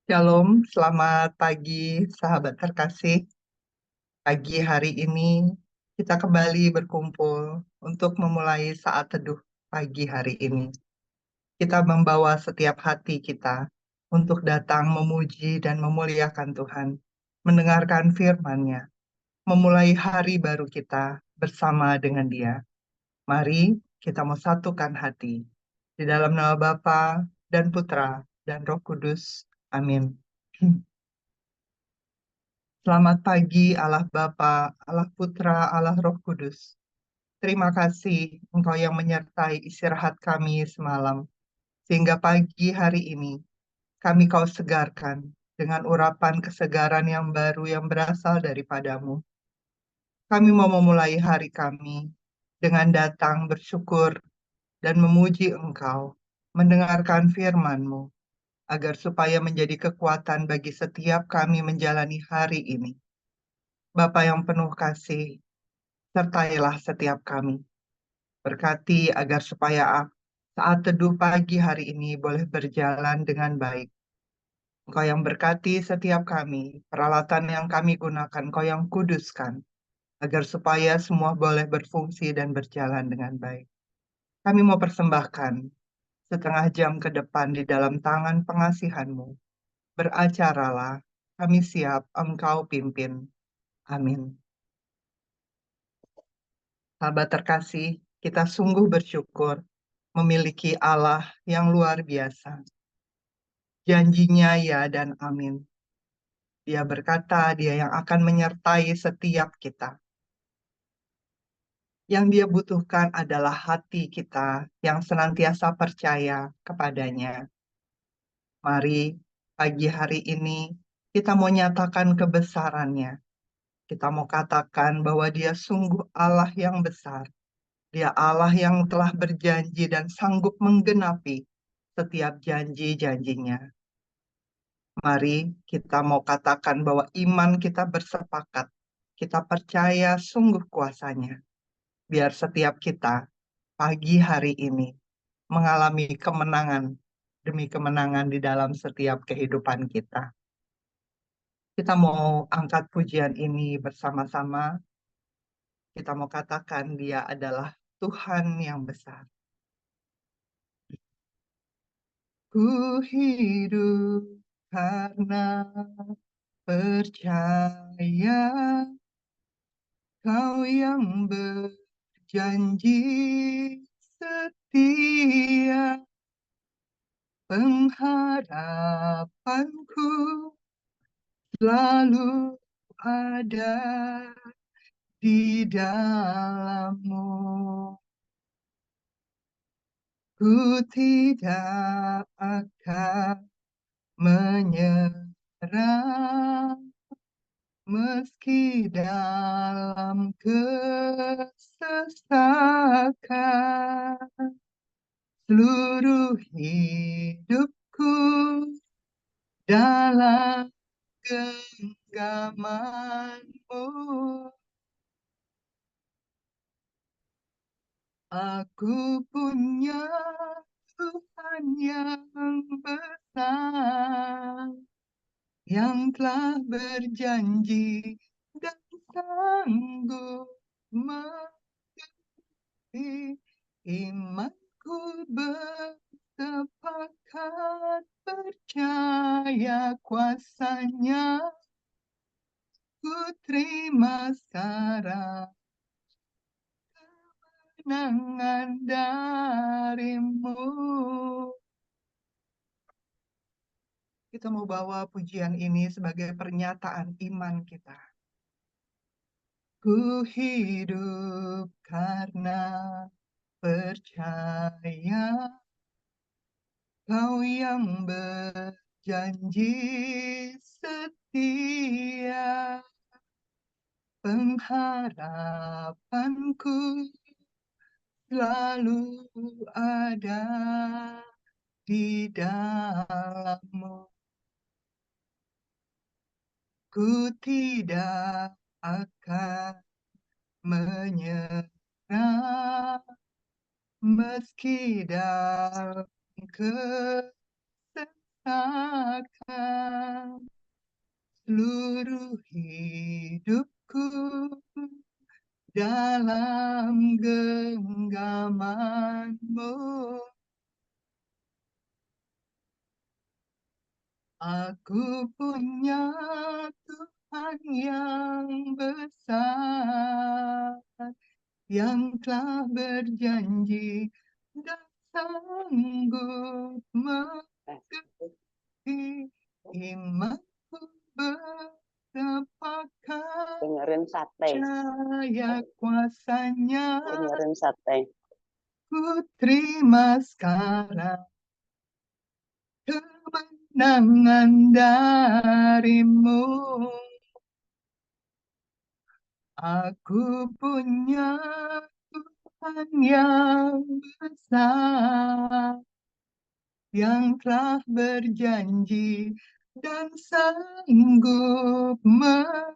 Shalom, selamat pagi sahabat terkasih. Pagi hari ini kita kembali berkumpul untuk memulai saat teduh pagi hari ini. Kita membawa setiap hati kita untuk datang memuji dan memuliakan Tuhan, mendengarkan firman-Nya, memulai hari baru kita bersama dengan Dia. Mari kita mau satukan hati di dalam nama Bapa dan Putra dan Roh Kudus. Amin. Selamat pagi Allah Bapa, Allah Putra, Allah Roh Kudus. Terima kasih Engkau yang menyertai istirahat kami semalam. Sehingga pagi hari ini kami Kau segarkan dengan urapan kesegaran yang baru yang berasal daripadamu. Kami mau memulai hari kami dengan datang bersyukur dan memuji Engkau, mendengarkan firman-Mu, agar supaya menjadi kekuatan bagi setiap kami menjalani hari ini. Bapa yang penuh kasih, sertailah setiap kami. Berkati agar supaya saat teduh pagi hari ini boleh berjalan dengan baik. Engkau yang berkati setiap kami, peralatan yang kami gunakan, Engkau yang kuduskan, agar supaya semua boleh berfungsi dan berjalan dengan baik. Kami mau persembahkan setengah jam ke depan di dalam tangan pengasihan-Mu. Beracaralah, kami siap, Engkau pimpin. Amin. Sahabat terkasih, kita sungguh bersyukur memiliki Allah yang luar biasa. Janjinya ya dan amin. Dia berkata, dia yang akan menyertai setiap kita. Yang dia butuhkan adalah hati kita yang senantiasa percaya kepadanya. Mari pagi hari ini kita mau nyatakan kebesarannya. Kita mau katakan bahwa dia sungguh Allah yang besar. Dia Allah yang telah berjanji dan sanggup menggenapi setiap janji-janjinya. Mari kita mau katakan bahwa iman kita bersepakat. Kita percaya sungguh kuasanya. Biar setiap kita pagi hari ini mengalami kemenangan demi kemenangan di dalam setiap kehidupan kita. Kita mau angkat pujian ini bersama-sama. Kita mau katakan dia adalah Tuhan yang besar. Ku hidup karena percaya Kau yang berjanji setia, pengharapanku selalu ada di dalam-Mu. Ku tidak akan menyerah meski dalam kesesakan. Seluruh hidupku dalam genggaman-Mu. Aku punya Tuhan yang besar, yang telah berjanji dan sanggup mengerti. Imanku bersepakat percaya kuasanya, ku terima sekarang kemenangan dari-Mu. Kita mau bawa pujian ini sebagai pernyataan iman kita. Ku hidup karena percaya Kau yang berjanji setia, pengharapanku selalu ada di dalam-Mu. Ku tidak akan menyerah meski dalam kesesakan. rasakan seluruh hidupku dalam genggaman-Mu. Aku punya Tuhan yang besar, yang telah berjanji dan sanggup mengerti imanku bersepakat Dengerin sate. percaya kuasanya. Dengerin sate. Ku terima sekarang kemenangan dari-Mu. Aku punya Tuhan yang besar, yang telah berjanji dan sanggup mengerti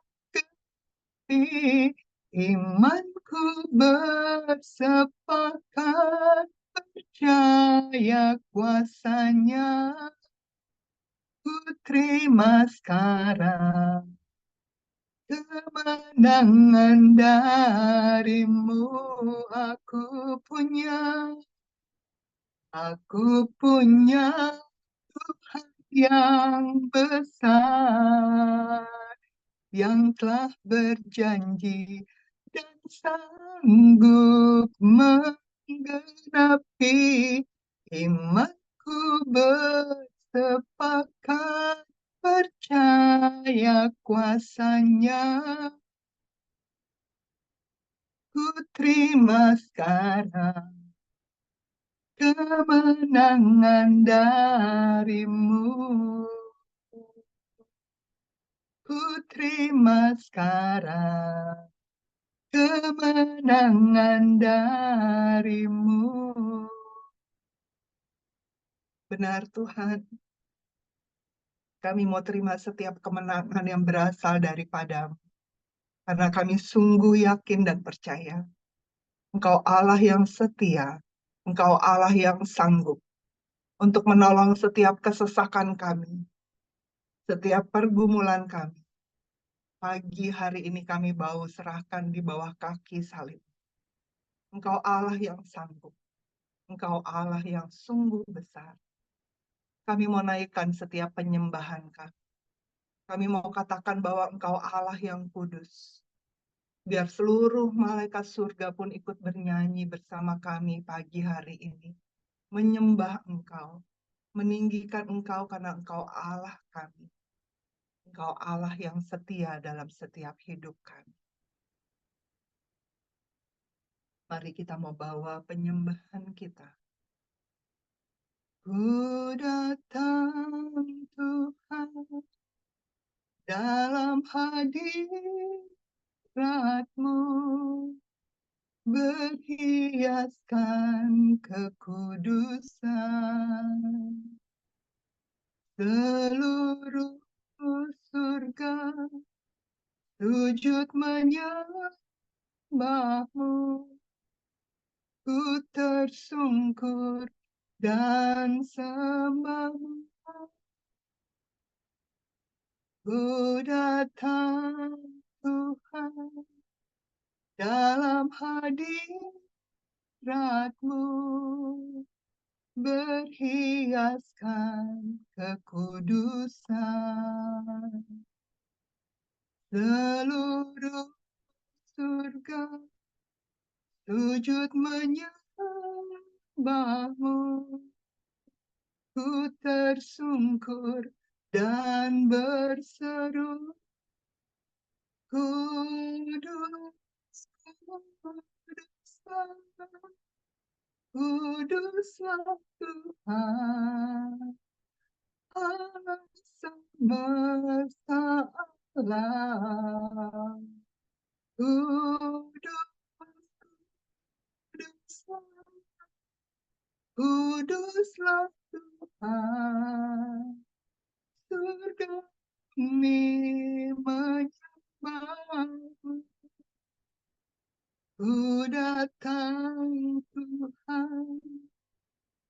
imanku bersepakat percaya kuasanya. Ku terima sekarang kemenangan dari-Mu. Aku punya Tuhan yang besar, yang telah berjanji dan sanggup menggenapi imanku bersepakat percaya kuasanya. Ku terima sekarang kemenangan dari-Mu. Ku terima sekarang kemenangan dari-Mu. Benar Tuhan, kami mau terima setiap kemenangan yang berasal daripada-Mu. Karena kami sungguh yakin dan percaya Engkau Allah yang setia, Engkau Allah yang sanggup untuk menolong setiap kesesakan kami, setiap pergumulan kami. Pagi hari ini kami mau serahkan di bawah kaki salib. Engkau Allah yang sanggup, Engkau Allah yang sungguh besar. Kami mau naikkan setiap penyembahan kami. Kami mau katakan bahwa Engkau Allah yang kudus. Biar seluruh malaikat surga pun ikut bernyanyi bersama kami pagi hari ini. Menyembah Engkau, meninggikan Engkau karena Engkau Allah kami. Engkau Allah yang setia dalam setiap hidup kami. Mari kita mau bawa penyembahan kita. Ku datang Tuhan dalam hadirat-Mu, berhiaskan kekudusan. Seluruh surga sujud menyembah-Mu. Ku tersungkur dan sembah-Mu. Ku datang Tuhan dalam hadirat-Mu, berhiaskan kekudusan. Seluruh surga sujud menyembah-Mu. Ku tersungkur dan berseru, Kudus, kuduslah, kuduslah Tuhan, Allah semesta alam. Kudus, kuduslah, kuduslah Tuhan, surga ini menyembah-Mu. Ku datang Tuhan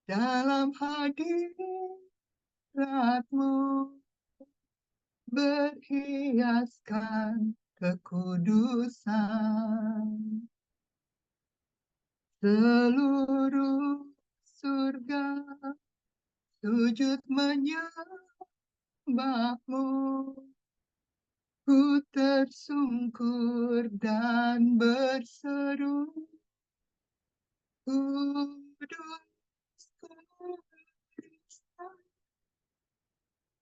dalam hadirat-Mu, Hadrat-Mu berhiaskan kekudusan. Seluruh surga sujud menyembah-Mu. Ku tersungkur dan berseru, Kudus, Kudus,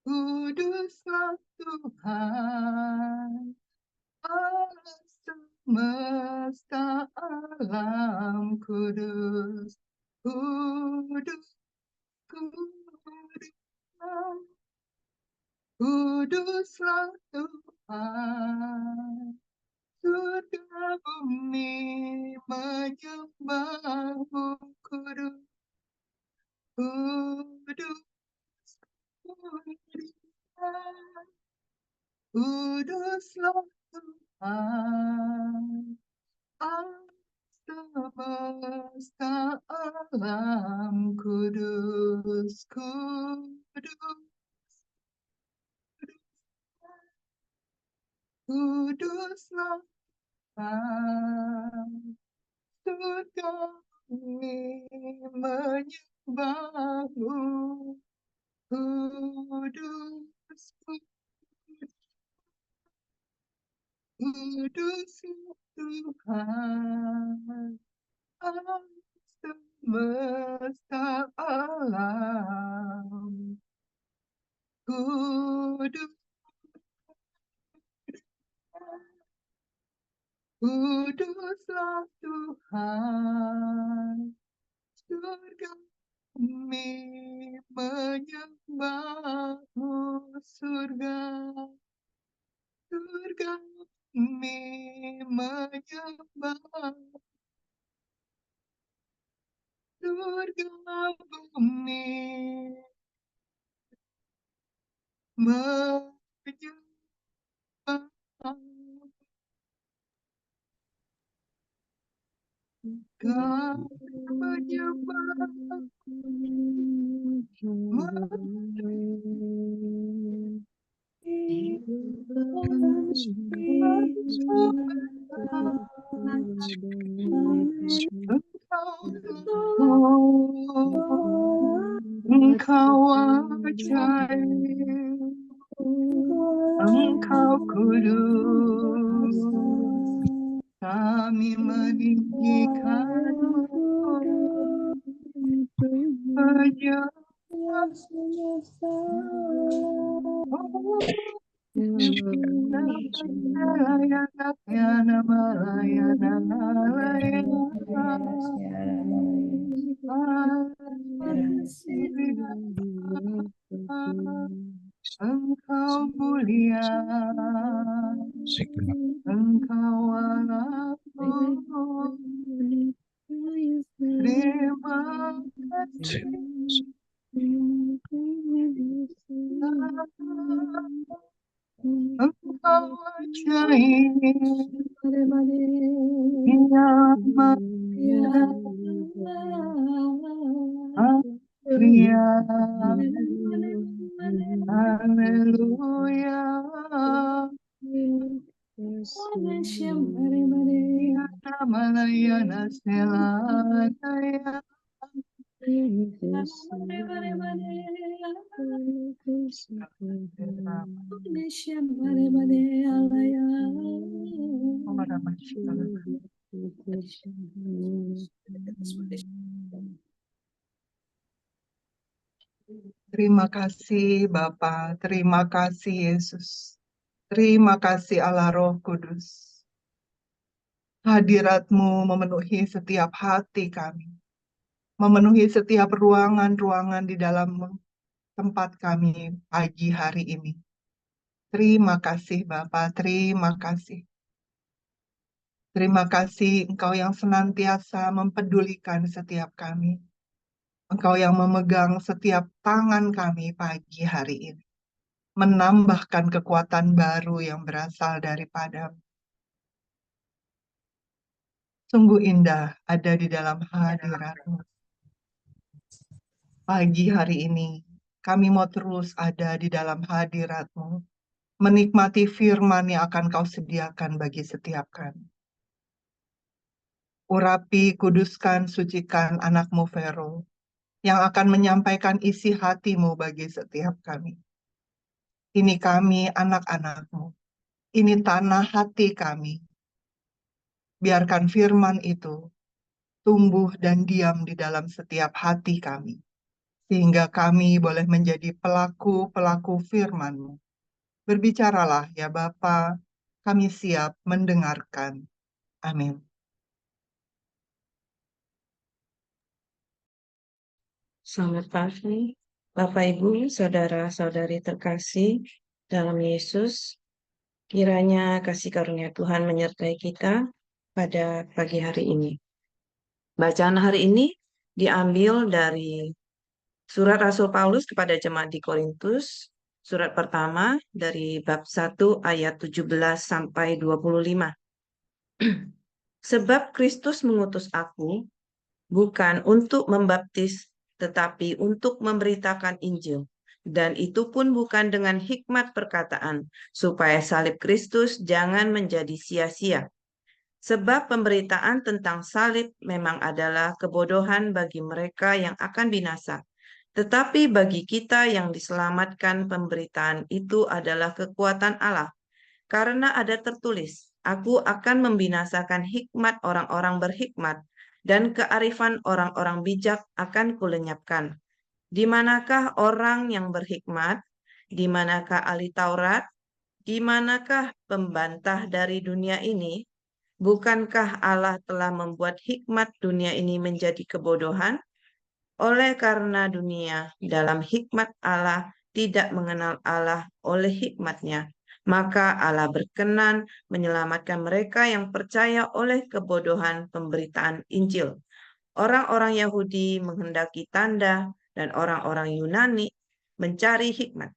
Kuduslah Tuhan, Allah semesta alam. Kudus, Kudus, Kudus, Kuduslah Tuhan. Surga bumi menyembah-Mu. Kudus, Kudus, Kudus, Kuduslah Tuhan, Allah semesta alam. Kudus, Kudus, Kuduslah Tuhan. Surga bumi menyembah-Mu. Kudus, Kudus Tuhan, Allah semesta alam. Kudus, Kuduslah Tuhan, surga bumi menyembah-Mu. Surga, surga bumi menyembah, surga bumi menyembah. Kau menyembah, Engkau ajaib, Engkau kudus, kami meninggikanmu, Engkau mulia, Engkau Allahku. Terima kasih, Engkau ajaib, Ia Maria, Haleluya, Malayana Selanaya, Terima kasih Bapa, terima kasih Yesus, terima kasih Allah Roh Kudus. Hadirat-Mu memenuhi setiap hati kami, memenuhi setiap ruangan-ruangan di dalam tempat kami pagi hari ini. Terima kasih Bapa, terima kasih. Terima kasih Engkau yang senantiasa mempedulikan setiap kami. Engkau yang memegang setiap tangan kami pagi hari ini. Menambahkan kekuatan baru yang berasal daripada. Sungguh indah ada di dalam hadirat-Mu. Pagi hari ini kami mau terus ada di dalam hadirat-Mu, menikmati firman yang akan Kau sediakan bagi setiap kami. Urapi, kuduskan, sucikan anak-Mu Vero, yang akan menyampaikan isi hati-Mu bagi setiap kami. Ini kami, anak-anak-Mu. Ini tanah hati kami. Biarkan firman itu tumbuh dan diam di dalam setiap hati kami, sehingga kami boleh menjadi pelaku-pelaku firman-Mu. Berbicaralah ya Bapa, kami siap mendengarkan. Amin. Selamat pagi, Bapak Ibu, saudara-saudari terkasih dalam Yesus. Kiranya kasih karunia Tuhan menyertai kita pada pagi hari ini. Bacaan hari ini diambil dari surat Rasul Paulus kepada jemaat di Korintus, surat pertama dari bab 1 ayat 17 sampai 25. Sebab Kristus mengutus aku bukan untuk membaptis, tetapi untuk memberitakan Injil. Dan itu pun bukan dengan hikmat perkataan, supaya salib Kristus jangan menjadi sia-sia. Sebab pemberitaan tentang salib memang adalah kebodohan bagi mereka yang akan binasa. Tetapi bagi kita yang diselamatkan, pemberitaan itu adalah kekuatan Allah. Karena ada tertulis, aku akan membinasakan hikmat orang-orang berhikmat, dan kearifan orang-orang bijak akan kulenyapkan. Di manakah orang yang berhikmat? Di manakah ahli Taurat? Di manakah pembantah dari dunia ini? Bukankah Allah telah membuat hikmat dunia ini menjadi kebodohan? Oleh karena dunia dalam hikmat Allah tidak mengenal Allah oleh hikmatnya, maka Allah berkenan menyelamatkan mereka yang percaya oleh kebodohan pemberitaan Injil. Orang-orang Yahudi menghendaki tanda dan orang-orang Yunani mencari hikmat.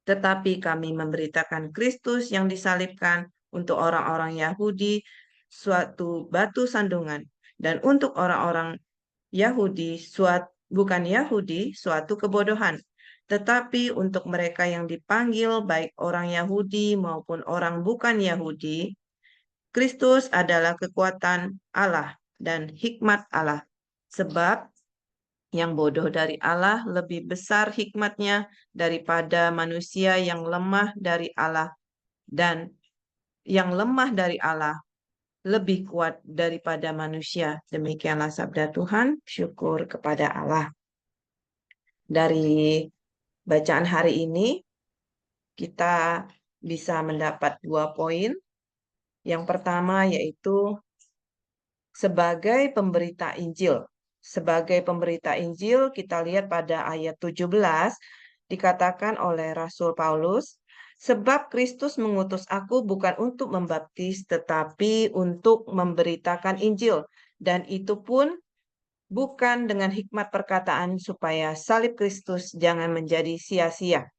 Tetapi kami memberitakan Kristus yang disalibkan, untuk orang-orang Yahudi suatu batu sandungan, dan untuk orang-orang Yahudi bukan Yahudi suatu kebodohan. Tetapi untuk mereka yang dipanggil, baik orang Yahudi maupun orang bukan Yahudi, Kristus adalah kekuatan Allah dan hikmat Allah. Sebab yang bodoh dari Allah lebih besar hikmatnya daripada manusia yang lemah dari Allah, dan yang lemah dari Allah lebih kuat daripada manusia. Demikianlah sabda Tuhan, syukur kepada Allah. Dari bacaan hari ini, kita bisa mendapat 2 poin. Yang pertama yaitu sebagai pemberita Injil. Sebagai pemberita Injil, kita lihat pada ayat 17, dikatakan oleh Rasul Paulus, sebab Kristus mengutus aku bukan untuk membaptis, tetapi untuk memberitakan Injil. Dan itu pun bukan dengan hikmat perkataan, supaya salib Kristus jangan menjadi sia-sia.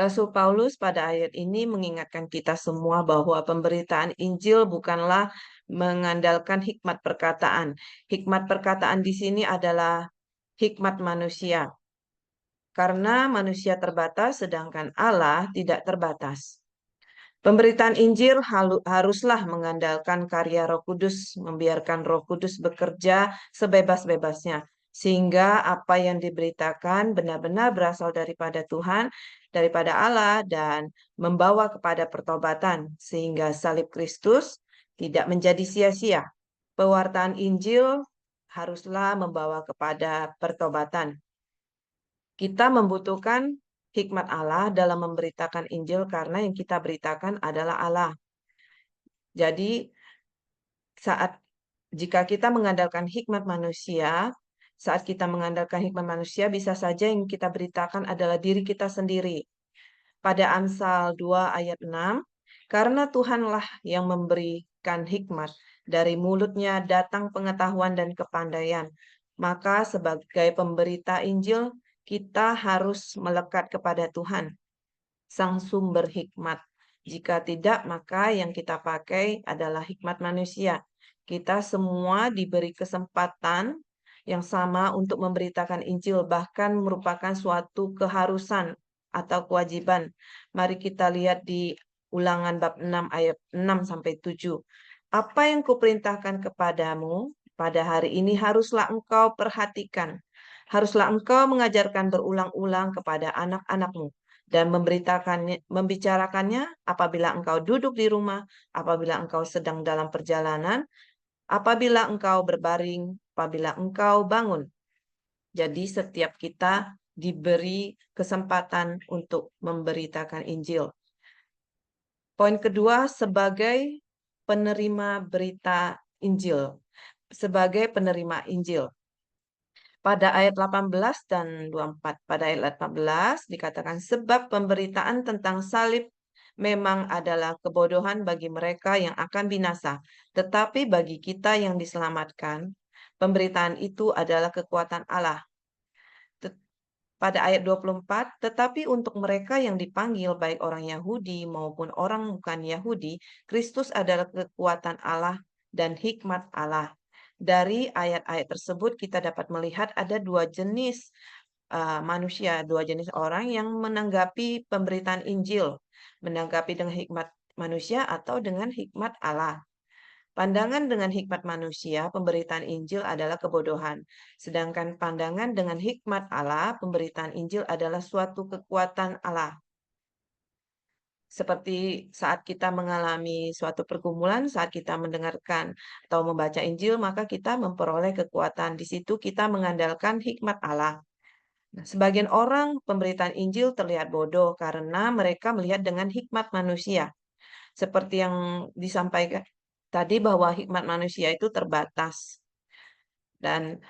Rasul Paulus pada ayat ini mengingatkan kita semua bahwa pemberitaan Injil bukanlah mengandalkan hikmat perkataan. Hikmat perkataan di sini adalah hikmat manusia. Karena manusia terbatas, sedangkan Allah tidak terbatas. Pemberitaan Injil haruslah mengandalkan karya Roh Kudus, membiarkan Roh Kudus bekerja sebebas-bebasnya, sehingga apa yang diberitakan benar-benar berasal daripada Tuhan, daripada Allah, dan membawa kepada pertobatan, sehingga salib Kristus tidak menjadi sia-sia. Pewartaan Injil haruslah membawa kepada pertobatan. Kita membutuhkan hikmat Allah dalam memberitakan Injil karena yang kita beritakan adalah Allah. Jadi jika kita mengandalkan hikmat manusia, saat kita mengandalkan hikmat manusia, bisa saja yang kita beritakan adalah diri kita sendiri. Pada Amsal 2 ayat 6, karena Tuhanlah yang memberikan hikmat, dari mulutnya datang pengetahuan dan kepandaian. Maka sebagai pemberita Injil, kita harus melekat kepada Tuhan, sang sumber hikmat. Jika tidak, maka yang kita pakai adalah hikmat manusia. Kita semua diberi kesempatan yang sama untuk memberitakan Injil, bahkan merupakan suatu keharusan atau kewajiban. Mari kita lihat di Ulangan bab 6 ayat 6 sampai 7. Apa yang kuperintahkan kepadamu pada hari ini haruslah engkau perhatikan. Haruslah engkau mengajarkan berulang-ulang kepada anak-anakmu dan membicarakannya apabila engkau duduk di rumah, apabila engkau sedang dalam perjalanan, apabila engkau berbaring, apabila engkau bangun. Jadi setiap kita diberi kesempatan untuk memberitakan Injil. Poin kedua, sebagai penerima berita Injil. Sebagai penerima Injil. Pada ayat 18 dan 24. Pada ayat 18 dikatakan, sebab pemberitaan tentang salib memang adalah kebodohan bagi mereka yang akan binasa. Tetapi bagi kita yang diselamatkan, pemberitaan itu adalah kekuatan Allah. Pada ayat 24, tetapi untuk mereka yang dipanggil, baik orang Yahudi maupun orang bukan Yahudi, Kristus adalah kekuatan Allah dan hikmat Allah. Dari ayat-ayat tersebut kita dapat melihat ada dua jenis manusia, dua jenis orang yang menanggapi pemberitaan Injil, menanggapi dengan hikmat manusia atau dengan hikmat Allah. Pandangan dengan hikmat manusia, pemberitaan Injil adalah kebodohan. Sedangkan pandangan dengan hikmat Allah, pemberitaan Injil adalah suatu kekuatan Allah. Seperti saat kita mengalami suatu pergumulan, saat kita mendengarkan atau membaca Injil, maka kita memperoleh kekuatan. Di situ kita mengandalkan hikmat Allah. Nah, sebagian orang pemberitaan Injil terlihat bodoh karena mereka melihat dengan hikmat manusia. Seperti yang disampaikan tadi bahwa hikmat manusia itu terbatas. Dan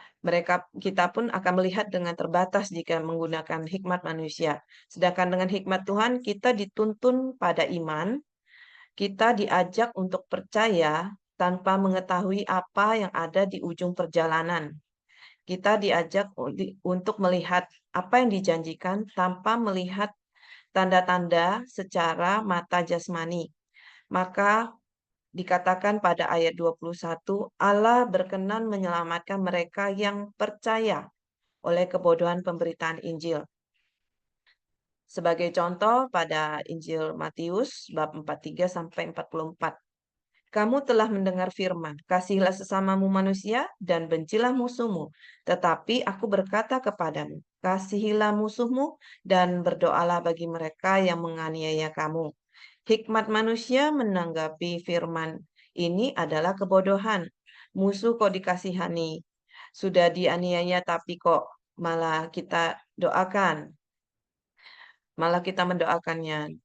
kita pun akan melihat dengan terbatas jika menggunakan hikmat manusia. Sedangkan dengan hikmat Tuhan kita dituntun pada iman, kita diajak untuk percaya tanpa mengetahui apa yang ada di ujung perjalanan. Kita diajak untuk melihat apa yang dijanjikan tanpa melihat tanda-tanda secara mata jasmani. Maka dikatakan pada ayat 21, Allah berkenan menyelamatkan mereka yang percaya oleh kebodohan pemberitaan Injil. Sebagai contoh pada Injil Matius bab 43 sampai 44. Kamu telah mendengar firman, kasihilah sesamamu manusia dan bencilah musuhmu. Tetapi aku berkata kepadamu, kasihilah musuhmu dan berdoalah bagi mereka yang menganiaya kamu. Hikmat manusia menanggapi firman ini adalah kebodohan. Musuh kok dikasihani. Sudah dianiaya tapi kok malah kita doakan. Malah kita mendoakannya.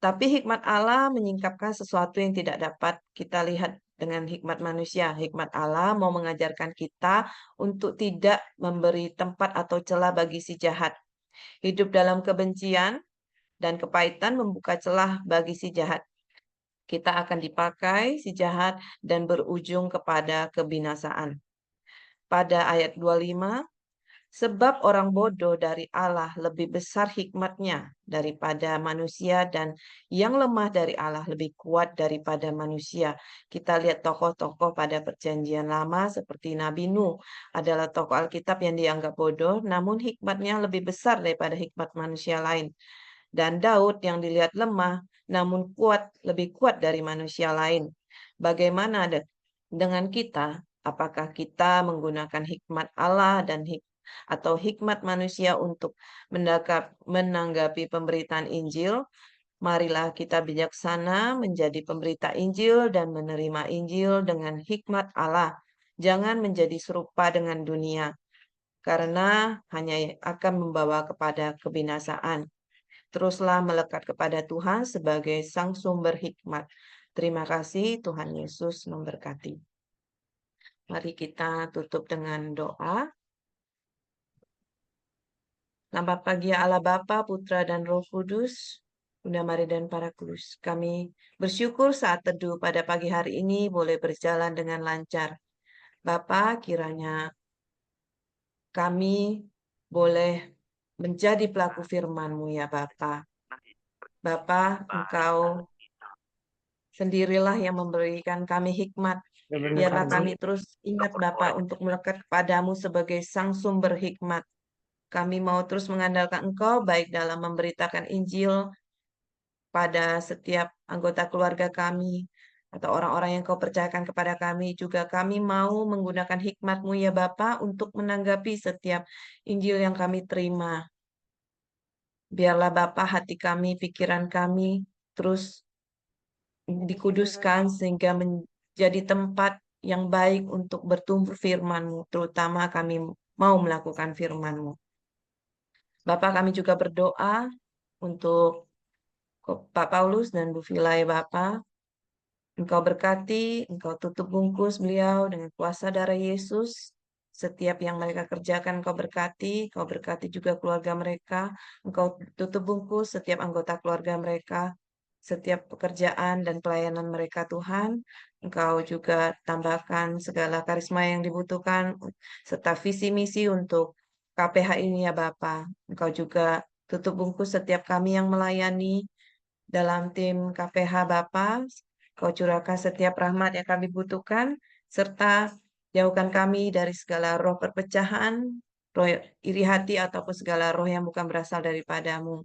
Tapi hikmat Allah menyingkapkan sesuatu yang tidak dapat kita lihat dengan hikmat manusia. Hikmat Allah mau mengajarkan kita untuk tidak memberi tempat atau celah bagi si jahat. Hidup dalam kebencian dan kepahitan membuka celah bagi si jahat. Kita akan dipakai si jahat dan berujung kepada kebinasaan. Pada ayat 25, sebab orang bodoh dari Allah lebih besar hikmatnya daripada manusia dan yang lemah dari Allah lebih kuat daripada manusia. Kita lihat tokoh-tokoh pada perjanjian lama seperti Nabi Nuh adalah tokoh Alkitab yang dianggap bodoh, namun hikmatnya lebih besar daripada hikmat manusia lain. Dan Daud yang dilihat lemah, namun lebih kuat dari manusia lain. Bagaimana dengan kita? Apakah kita menggunakan hikmat Allah dan atau hikmat manusia untuk menanggapi pemberitaan Injil? Marilah kita bijaksana menjadi pemberita Injil dan menerima Injil dengan hikmat Allah. Jangan menjadi serupa dengan dunia, karena hanya akan membawa kepada kebinasaan. Teruslah melekat kepada Tuhan sebagai sang sumber hikmat. Terima kasih, Tuhan Yesus memberkati. Mari kita tutup dengan doa. Selamat pagi Allah Bapa, Putra dan Roh Kudus, Bunda Maria dan para kudus. Kami bersyukur saat teduh pada pagi hari ini boleh berjalan dengan lancar. Bapa, kiranya kami boleh menjadi pelaku firman-Mu ya Bapa. Bapa, Engkau sendirilah yang memberikan kami hikmat Biarlah kami terus ingat Bapa untuk melekat kepadamu sebagai sang sumber hikmat. Kami mau terus mengandalkan Engkau baik dalam memberitakan Injil pada setiap anggota keluarga kami atau orang-orang yang Kau percayakan kepada kami. Juga kami mau menggunakan hikmat-Mu ya Bapa untuk menanggapi setiap Injil yang kami terima. Biarlah Bapa hati kami, pikiran kami terus dikuduskan sehingga menjadi tempat yang baik untuk bertumbuh firman-Mu, terutama kami mau melakukan firman-Mu. Bapak kami juga berdoa untuk Pak Paulus dan Bu Vilay Bapak. Engkau berkati, Engkau tutup bungkus beliau dengan kuasa darah Yesus. Setiap yang mereka kerjakan Engkau berkati juga keluarga mereka. Engkau tutup bungkus setiap anggota keluarga mereka, setiap pekerjaan dan pelayanan mereka Tuhan. Engkau juga tambahkan segala karisma yang dibutuhkan, serta visi misi untuk KPH ini ya Bapa. Engkau juga tutup bungkus setiap kami yang melayani dalam tim KPH Bapa. Kau curahkan setiap rahmat yang kami butuhkan, serta jauhkan kami dari segala roh perpecahan, roh iri hati, ataupun segala roh yang bukan berasal daripadamu.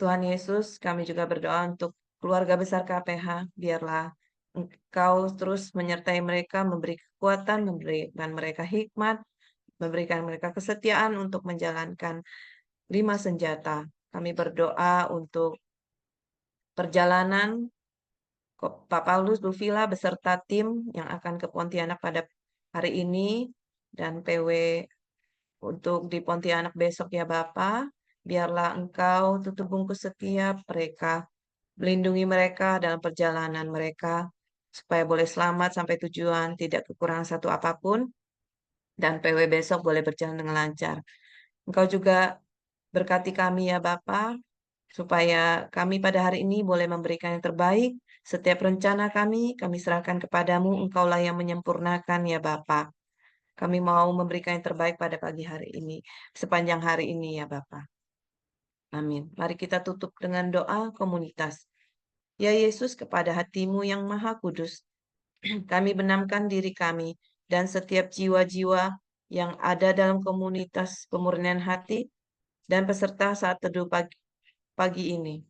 Tuhan Yesus, kami juga berdoa untuk keluarga besar KPH, biarlah Engkau terus menyertai mereka, memberi kekuatan, memberikan mereka hikmat, memberikan mereka kesetiaan untuk menjalankan 5 senjata. Kami berdoa untuk perjalanan Pak Paulus, Bu Vila beserta tim yang akan ke Pontianak pada hari ini dan PW untuk di Pontianak besok ya Bapak. Biarlah Engkau tutup bungkus setiap mereka, melindungi mereka dalam perjalanan mereka supaya boleh selamat sampai tujuan, tidak kekurangan satu apapun, dan PW besok boleh berjalan dengan lancar. Engkau juga berkati kami ya Bapak, supaya kami pada hari ini boleh memberikan yang terbaik. Setiap rencana kami serahkan kepadamu, Engkaulah yang menyempurnakan ya Bapa. Kami mau memberikan yang terbaik pada pagi hari ini, sepanjang hari ini ya Bapa. Amin. Mari kita tutup dengan doa komunitas. Ya Yesus, kepada hatimu yang maha kudus, kami benamkan diri kami dan setiap jiwa-jiwa yang ada dalam komunitas pemurnian hati dan peserta saat teduh pagi ini.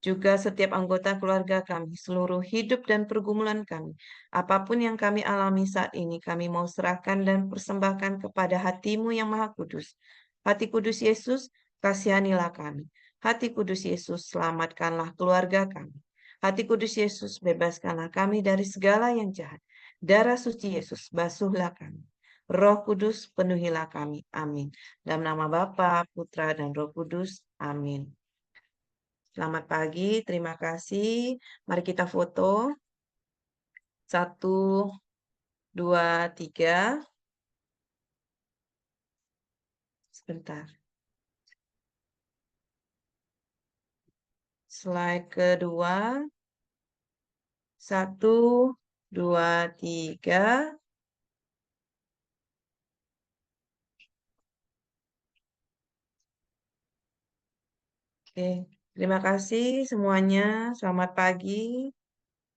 Juga setiap anggota keluarga kami, seluruh hidup dan pergumulan kami. Apapun yang kami alami saat ini, kami mau serahkan dan persembahkan kepada hatimu yang maha kudus. Hati kudus Yesus, kasihanilah kami. Hati kudus Yesus, selamatkanlah keluarga kami. Hati kudus Yesus, bebaskanlah kami dari segala yang jahat. Darah suci Yesus, basuhlah kami. Roh Kudus, penuhilah kami. Amin. Dalam nama Bapa, Putra, dan Roh Kudus. Amin. Selamat pagi, terima kasih. Mari kita foto. 1, 2, 3. Sebentar. Slide kedua. 1, 2, 3. Oke, terima kasih semuanya. Selamat pagi.